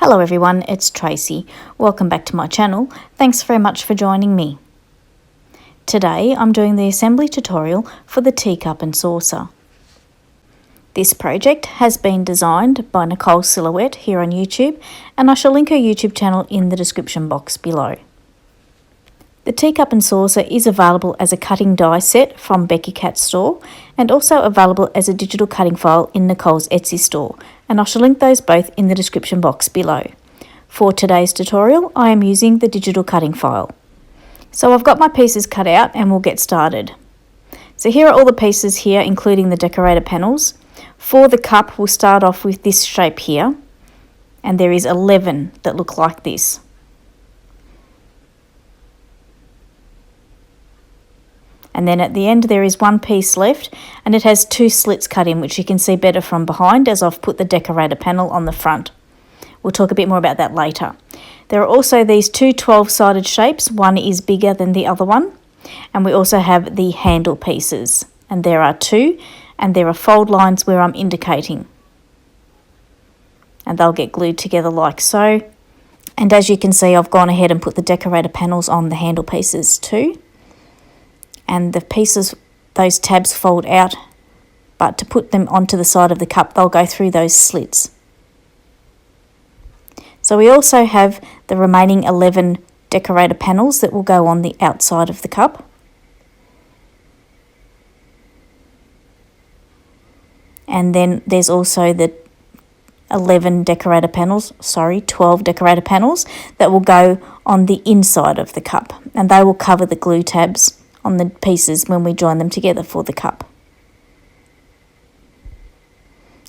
Hello everyone, it's Tracy. Welcome back to my channel. Thanks very much for joining me. Today I'm doing the assembly tutorial for the teacup and saucer. This project has been designed by Nicole Silhouette here on YouTube, and I shall link her YouTube channel in the description box below. The teacup and saucer is available as a cutting die set from Beki Cat Store and also available as a digital cutting file in Nicole's Etsy store, and I shall link those both in the description box below. For today's tutorial, I am using the digital cutting file. So I've got my pieces cut out and we'll get started. So here are all the pieces here, including the decorator panels. For the cup, we'll start off with this shape here, and there is 11 that look like this. And then at the end there is one piece left, and it has two slits cut in, which you can see better from behind as I've put the decorator panel on the front. We'll talk a bit more about that later. There are also these two 12-sided shapes. One is bigger than the other one. And we also have the handle pieces. And there are two, and there are fold lines where I'm indicating. And they'll get glued together like so. And as you can see, I've gone ahead and put the decorator panels on the handle pieces too. And the pieces, those tabs fold out, but to put them onto the side of the cup, they'll go through those slits. So we also have the remaining 11 decorator panels that will go on the outside of the cup. And then there's also the 12 decorator panels that will go on the inside of the cup, and they will cover the glue tabs on the pieces when we join them together for the cup.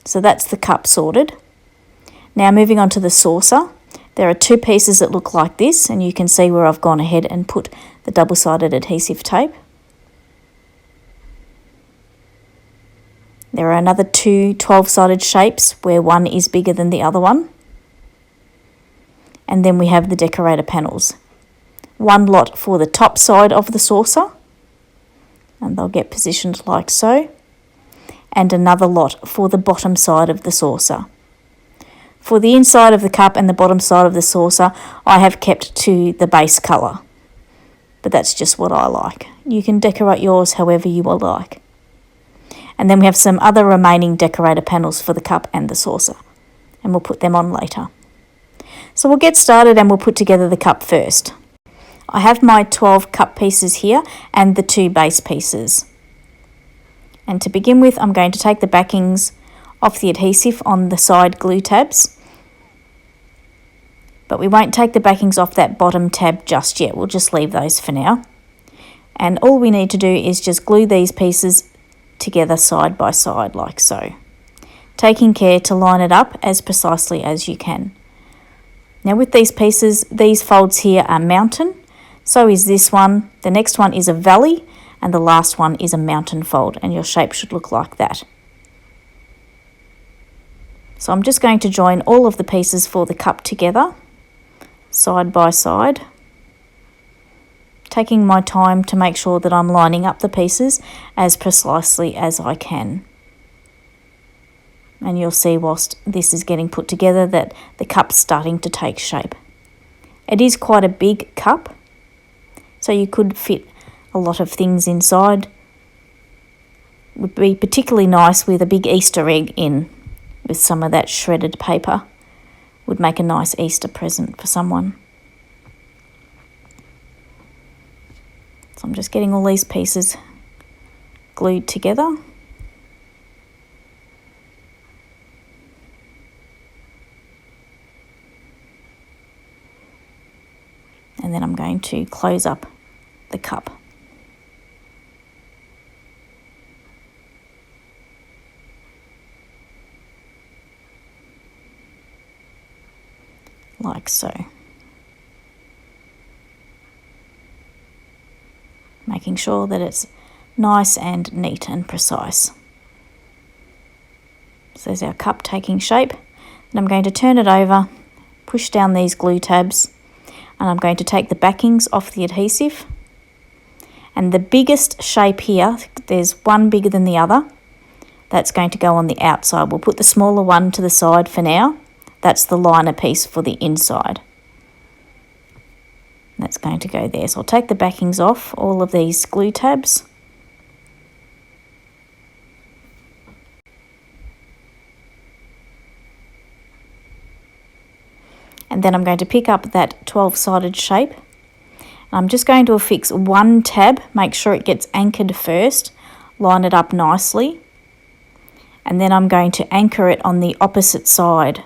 So that's the cup sorted. Now moving on to the saucer, there are two pieces that look like this, and you can see where I've gone ahead and put the double-sided adhesive tape. There are another two 12-sided shapes where one is bigger than the other one. And then we have the decorator panels. One lot for the top side of the saucer, and they'll get positioned like so, and another lot for the bottom side of the saucer. For the inside of the cup and the bottom side of the saucer, I have kept to the base colour, but that's just what I like. You can decorate yours however you will like. And then we have some other remaining decorator panels for the cup and the saucer, and we'll put them on later. So we'll get started and we'll put together the cup first. I have my 12 cup pieces here and the two base pieces. And to begin with, I'm going to take the backings off the adhesive on the side glue tabs. But we won't take the backings off that bottom tab just yet. We'll just leave those for now. And all we need to do is just glue these pieces together side by side like so, taking care to line it up as precisely as you can. Now with these pieces, these folds here are mountain. So is this one, the next one is a valley, and the last one is a mountain fold, and your shape should look like that. So I'm just going to join all of the pieces for the cup together, side by side, taking my time to make sure that I'm lining up the pieces as precisely as I can. And you'll see whilst this is getting put together that the cup's starting to take shape. It is quite a big cup, so you could fit a lot of things inside. Would be particularly nice with a big Easter egg in, with some of that shredded paper. Would make a nice Easter present for someone. So I'm just getting all these pieces glued together. And then I'm going to close up the cup. Like so. Making sure that it's nice and neat and precise. So there's our cup taking shape. And I'm going to turn it over, push down these glue tabs, and I'm going to take the backings off the adhesive. And the biggest shape here, there's one bigger than the other, that's going to go on the outside. We'll put the smaller one to the side for now. That's the liner piece for the inside. That's going to go there. So I'll take the backings off all of these glue tabs. And then I'm going to pick up that 12-sided shape. I'm just going to affix one tab, make sure it gets anchored first, line it up nicely, and then I'm going to anchor it on the opposite side.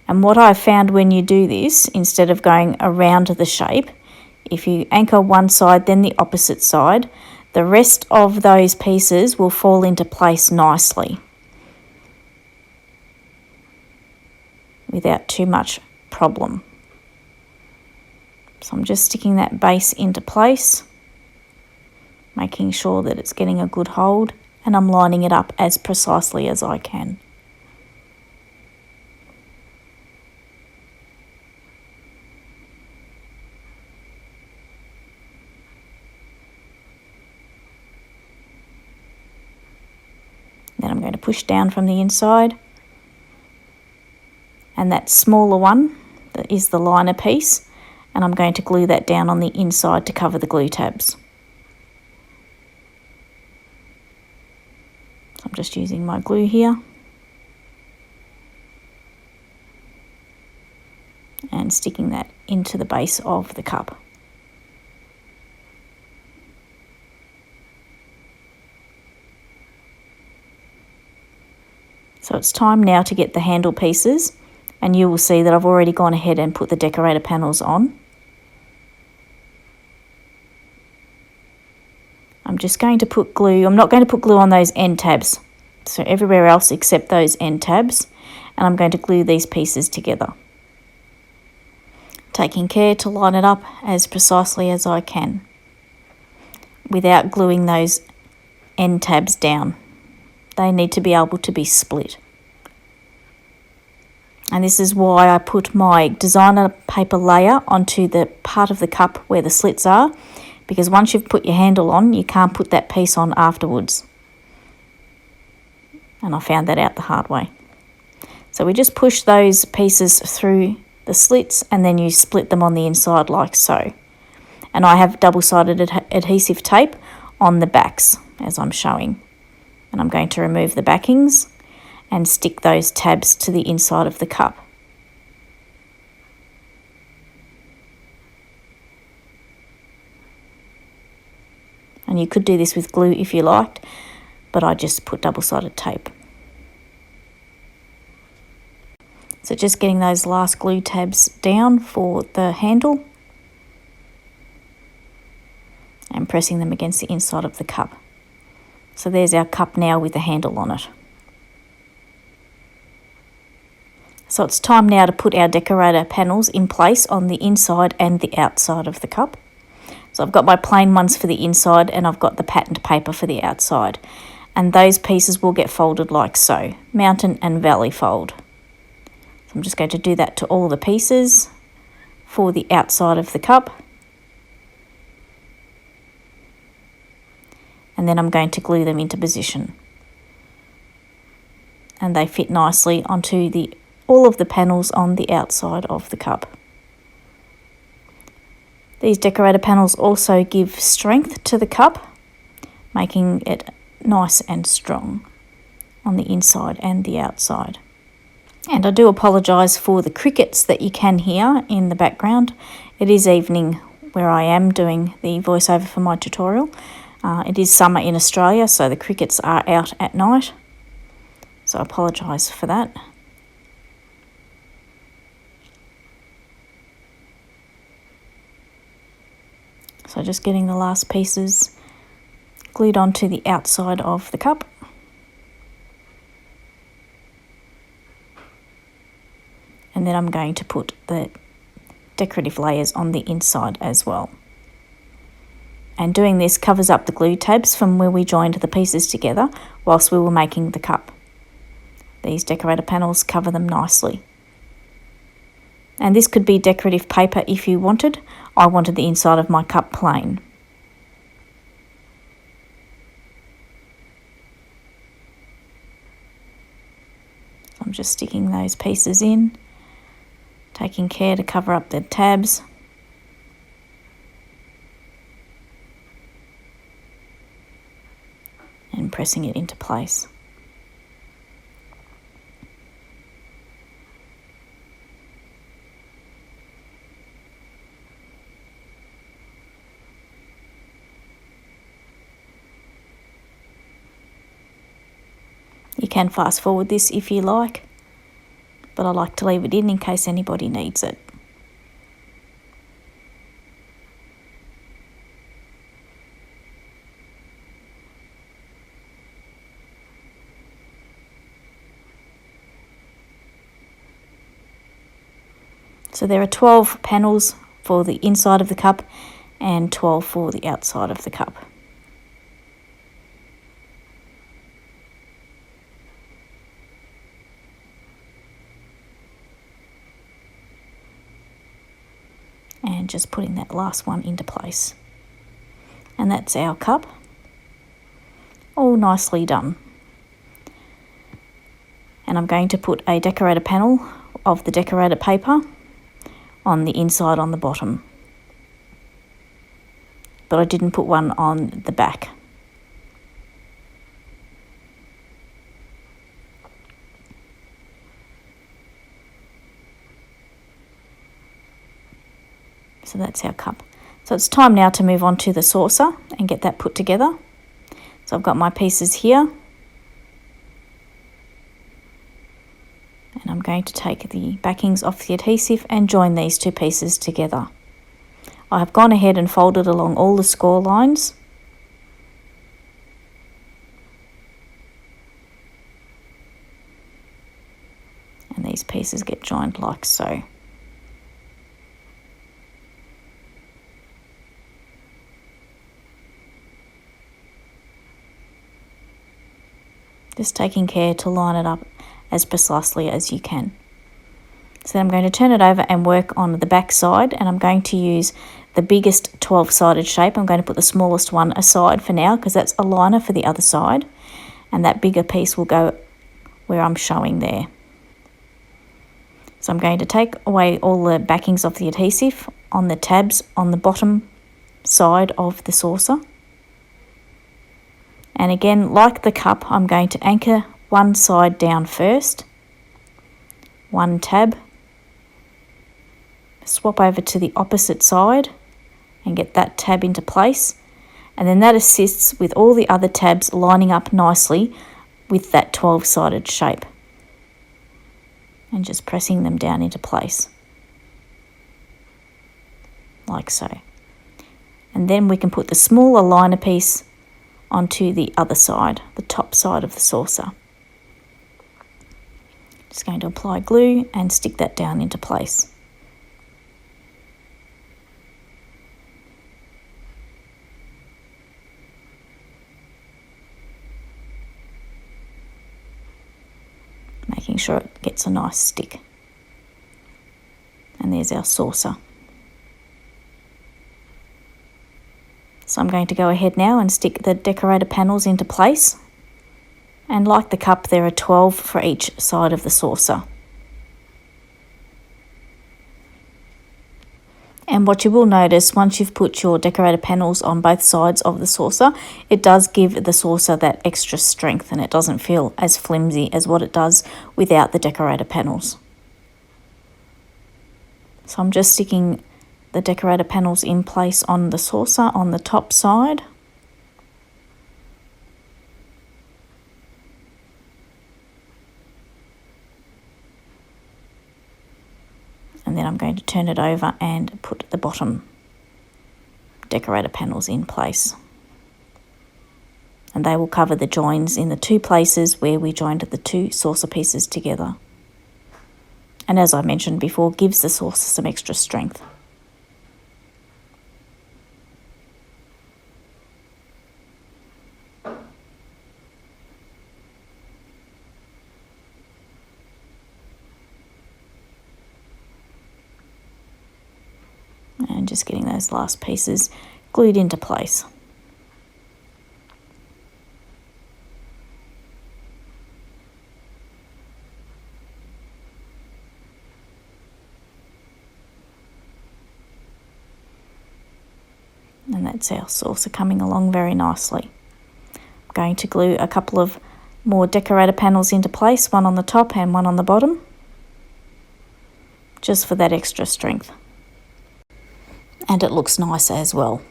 And what I've found when you do this, instead of going around the shape, if you anchor one side then the opposite side, the rest of those pieces will fall into place nicely without too much problem. So I'm just sticking that base into place, making sure that it's getting a good hold, and I'm lining it up as precisely as I can. Then I'm going to push down from the inside, and that smaller one that is the liner piece, and I'm going to glue that down on the inside to cover the glue tabs. So I'm just using my glue here and sticking that into the base of the cup. So it's time now to get the handle pieces, and you will see that I've already gone ahead and put the decorator panels on. I'm just going to put glue, I'm not going to put glue on those end tabs, so everywhere else except those end tabs, and I'm going to glue these pieces together, taking care to line it up as precisely as I can without gluing those end tabs down. They need to be able to be split. And this is why I put my designer paper layer onto the part of the cup where the slits are, because once you've put your handle on, you can't put that piece on afterwards. And I found that out the hard way. So we just push those pieces through the slits, and then you split them on the inside like so. And I have double-sided adhesive tape on the backs as I'm showing. And I'm going to remove the backings and stick those tabs to the inside of the cup. And you could do this with glue if you liked, but I just put double-sided tape. So just getting those last glue tabs down for the handle and pressing them against the inside of the cup. So there's our cup now with the handle on it. So it's time now to put our decorator panels in place on the inside and the outside of the cup. So I've got my plain ones for the inside, and I've got the patterned paper for the outside. And those pieces will get folded like so, mountain and valley fold. So I'm just going to do that to all the pieces for the outside of the cup. And then I'm going to glue them into position. And they fit nicely onto all of the panels on the outside of the cup. These decorator panels also give strength to the cup, making it nice and strong on the inside and the outside. And I do apologise for the crickets that you can hear in the background. It is evening where I am doing the voiceover for my tutorial. It is summer in Australia, so the crickets are out at night. So I apologise for that. So just getting the last pieces glued onto the outside of the cup. And then I'm going to put the decorative layers on the inside as well. And doing this covers up the glue tabs from where we joined the pieces together whilst we were making the cup. These decorator panels cover them nicely. And this could be decorative paper if you wanted. I wanted the inside of my cup plain. I'm I'm just sticking those pieces in, taking care to cover up the tabs. And pressing it into place. You can fast forward this if you like, but I like to leave it in case anybody needs it. So there are 12 panels for the inside of the cup and 12 for the outside of the cup. And just putting that last one into place. And that's our cup, all nicely done. And I'm going to put a decorator panel of the decorator paper on the inside on the bottom. But I didn't put one on the back. So that's our cup. So it's time now to move on to the saucer and get that put together. So I've got my pieces here. And I'm going to take the backings off the adhesive and join these two pieces together. I have gone ahead and folded along all the score lines. And these pieces get joined like so. Just taking care to line it up as precisely as you can. So then I'm going to turn it over and work on the back side, and I'm going to use the biggest 12-sided shape. I'm going to put the smallest one aside for now because that's a liner for the other side, and that bigger piece will go where I'm showing there. So I'm going to take away all the backings of the adhesive on the tabs on the bottom side of the saucer. And again, like the cup, I'm going to anchor one side down first, one tab, swap over to the opposite side and get that tab into place, and then that assists with all the other tabs lining up nicely with that 12-sided shape, and just pressing them down into place like so. And then we can put the smaller liner piece onto the other side, the top side of the saucer. Just going to apply glue and stick that down into place. Making sure it gets a nice stick. And there's our saucer. So I'm going to go ahead now and stick the decorator panels into place. And like the cup, there are 12 for each side of the saucer. And what you will notice once you've put your decorator panels on both sides of the saucer, it does give the saucer that extra strength and it doesn't feel as flimsy as what it does without the decorator panels. So I'm just sticking the decorator panels in place on the saucer on the top side. And then I'm going to turn it over and put the bottom decorator panels in place. And they will cover the joins in the two places where we joined the two saucer pieces together. And as I mentioned before, gives the saucer some extra strength. And just getting those last pieces glued into place. And that's our saucer coming along very nicely. I'm going to glue a couple of more decorator panels into place, one on the top and one on the bottom, just for that extra strength. And it looks nice as well.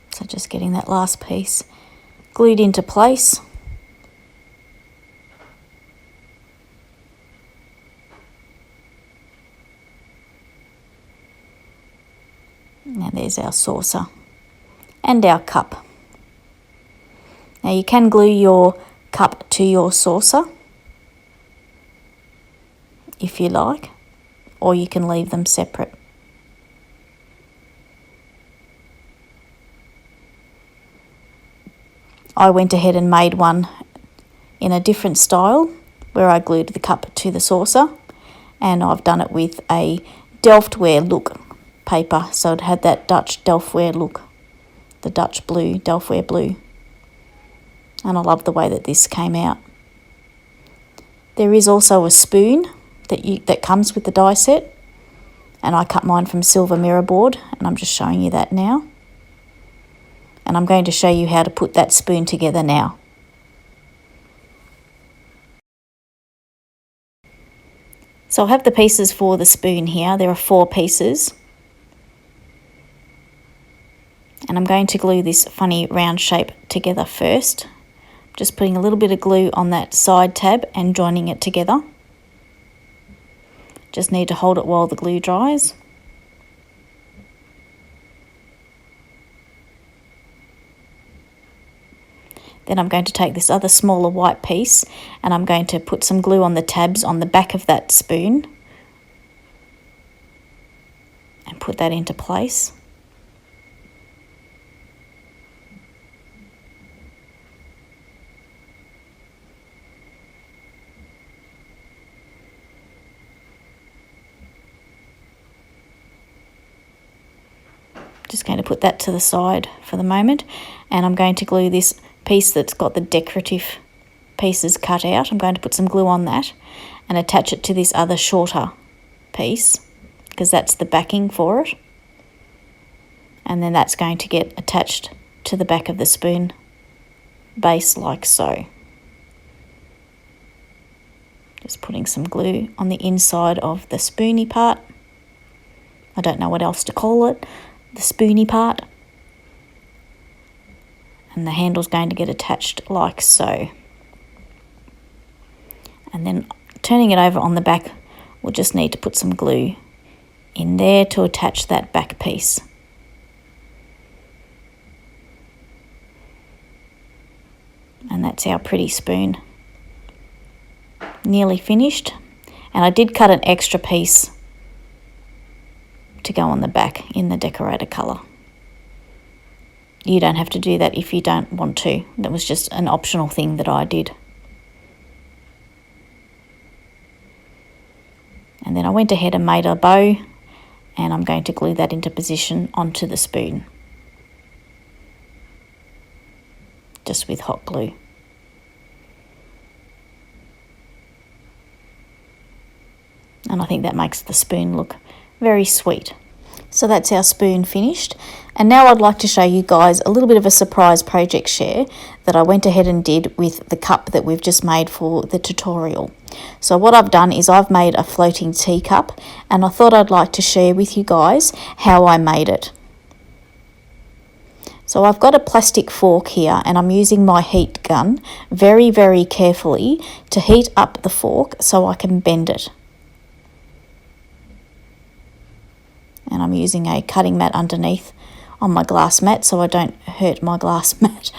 So just getting that last piece glued into place. Now there's our saucer and our cup. Now you can glue your cup to your saucer if you like, or you can leave them separate. I went ahead and made one in a different style where I glued the cup to the saucer, and I've done it with a Delftware look paper, so it had that Dutch Delftware look, the Dutch blue, Delftware blue. And I love the way that this came out. There is also a spoon that comes with the die set, and I cut mine from silver mirror board, and I'm just showing you that now. And I'm going to show you how to put that spoon together now. So I have the pieces for the spoon here. There are 4 pieces. And I'm going to glue this funny round shape together first. Just putting a little bit of glue on that side tab and joining it together. Just need to hold it while the glue dries. Then I'm going to take this other smaller white piece and I'm going to put some glue on the tabs on the back of that spoon and put that into place. Just going to put that to the side for the moment, and I'm going to glue this piece that's got the decorative pieces cut out. I'm going to put some glue on that and attach it to this other shorter piece because that's the backing for it. And then that's going to get attached to the back of the spoon base like so. Just putting some glue on the inside of the spoony part. I don't know what else to call it, the spoony part. And the handle's going to get attached like so. And then turning it over on the back, we'll just need to put some glue in there to attach that back piece. And that's our pretty spoon. Nearly finished. And I did cut an extra piece to go on the back in the decorator colour. You don't have to do that if you don't want to. That was just an optional thing that I did. And then I went ahead and made a bow, and I'm going to glue that into position onto the spoon. Just with hot glue. And I think that makes the spoon look very sweet. So that's our spoon finished. And now I'd like to show you guys a little bit of a surprise project share that I went ahead and did with the cup that we've just made for the tutorial. So what I've done is I've made a floating teacup, and I thought I'd like to share with you guys how I made it. So I've got a plastic fork here, and I'm using my heat gun very, very carefully to heat up the fork so I can bend it. And I'm using a cutting mat underneath on my glass mat so I don't hurt my glass mat.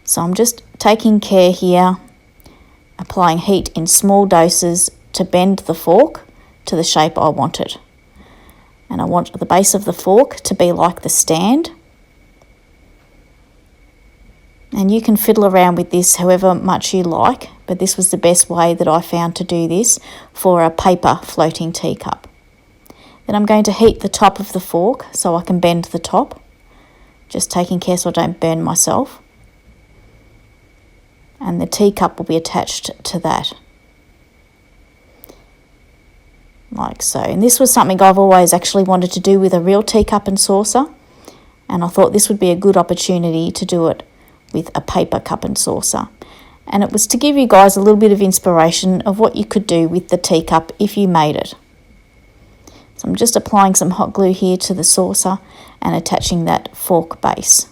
So I'm just taking care here, applying heat in small doses to bend the fork to the shape I want it. And I want the base of the fork to be like the stand. And you can fiddle around with this however much you like, but this was the best way that I found to do this for a paper floating teacup. Then I'm going to heat the top of the fork so I can bend the top, just taking care so I don't burn myself. and the teacup will be attached to that, like so. And this was something I've always actually wanted to do with a real teacup and saucer, and I thought this would be a good opportunity to do it with a paper cup and saucer. And it was to give you guys a little bit of inspiration of what you could do with the teacup if you made it. So I'm just applying some hot glue here to the saucer and attaching that fork base.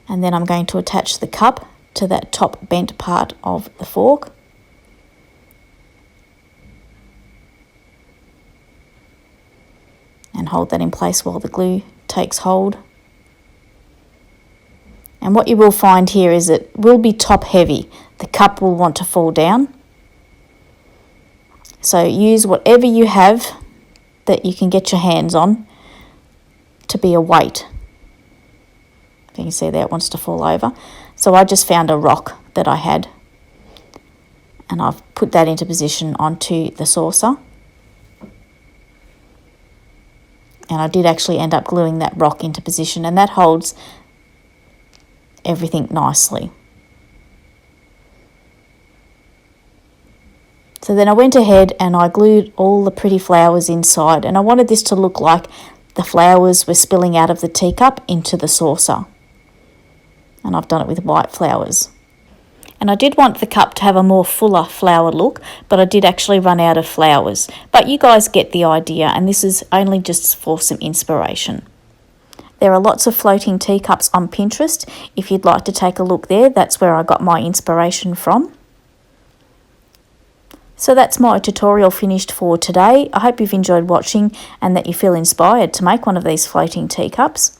And then I'm going to attach the cup to that top bent part of the fork. And hold that in place while the glue takes hold. And what you will find here is it will be top heavy. The cup will want to fall down. So use whatever you have that you can get your hands on to be a weight. You can see there it wants to fall over. So I just found a rock that I had, and I've put that into position onto the saucer. And I did actually end up gluing that rock into position, and that holds everything nicely. So then I went ahead and I glued all the pretty flowers inside, and I wanted this to look like the flowers were spilling out of the teacup into the saucer. And I've done it with white flowers. And I did want the cup to have a more fuller flower look, but I did actually run out of flowers. But you guys get the idea, and this is only just for some inspiration. There are lots of floating teacups on Pinterest. If you'd like to take a look there, that's where I got my inspiration from. So that's my tutorial finished for today. I hope you've enjoyed watching and that you feel inspired to make one of these floating teacups.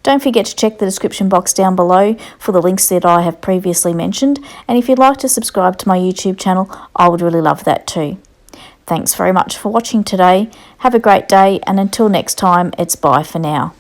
Don't forget to check the description box down below for the links that I have previously mentioned. And if you'd like to subscribe to my YouTube channel, I would really love that too. Thanks very much for watching today. Have a great day, and until next time, it's bye for now.